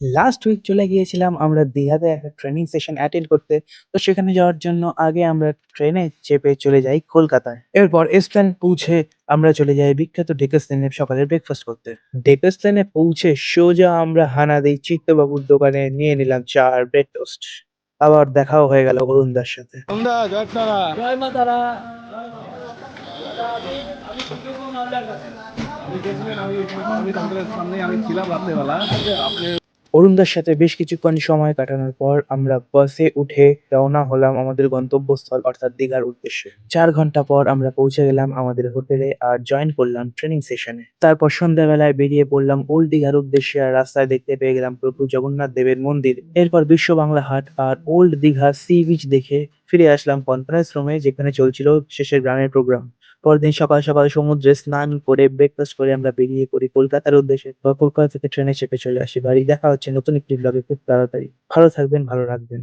Last week চলে গিয়েছিলাম আমরা দীঘাতে একটা ট্রেনিং সেশন অ্যাটেন্ড করতে। তো সেখানে যাওয়ার জন্য আগে আমরা ট্রেনে চেপে চলে যাই কলকাতায়। এরপর এসপ্ল্যানেড পৌঁছে আমরা চলে যাই বিখ্যাত ডেকার্স লেনে সকালের ব্রেকফাস্ট করতে। ডেকার্স লেনে পৌঁছে সোজা আমরা হানা দেই চিত্তবাবুর দোকানে, নিয়ে নিলাম চা আর ব্রেড টোস্ট। আবার দেখাও হয়ে গেল অরুণদার সাথে। সন্ধ্যা জয় তারা। জয় মা তারা। আপনি দেখবেন আমি আপনাদের সামনে আমি ছিলাম রাত্রেবেলা। আপনি অরুণদার সাথে বেশ কিছুক্ষণ সময় কাটানোর পর আমরা বাসে উঠে রওনা হলাম আমাদের গন্তব্যস্থল অর্থাৎ দীঘার উদ্দেশ্যে। ৪ ঘন্টা পর আমরা পৌঁছে গেলাম আমাদের হোটেলে আর জয়েন করলাম ট্রেনিং সেশনে। তারপর সন্ধ্যাবেলায় বেরিয়ে পড়লাম ওল্ড দীঘার উদ্দেশ্যে, আর রাস্তায় দেখতে পেয়ে গেলাম প্রভু জগন্নাথ দেবের মন্দির। এরপর বিশ্ব বাংলা হাট আর ওল্ড দীঘা সি বিচ দেখে ফিরে আসলাম কনফারেন্স রুমে, যেখানে চলছিল শেষের গানের প্রোগ্রাম। পরদিন সকাল সকাল সমুদ্রে স্নান করে ব্রেকফাস্ট করে আমরা বেরিয়ে পড়ি কলকাতার উদ্দেশ্যে। বা কলকাতা থেকে ট্রেনে চেপে চলে আসি বাড়ি। দেখা হচ্ছে নতুন একটি ব্লগে খুব তাড়াতাড়ি। ভালো থাকবেন, ভালো রাখবেন।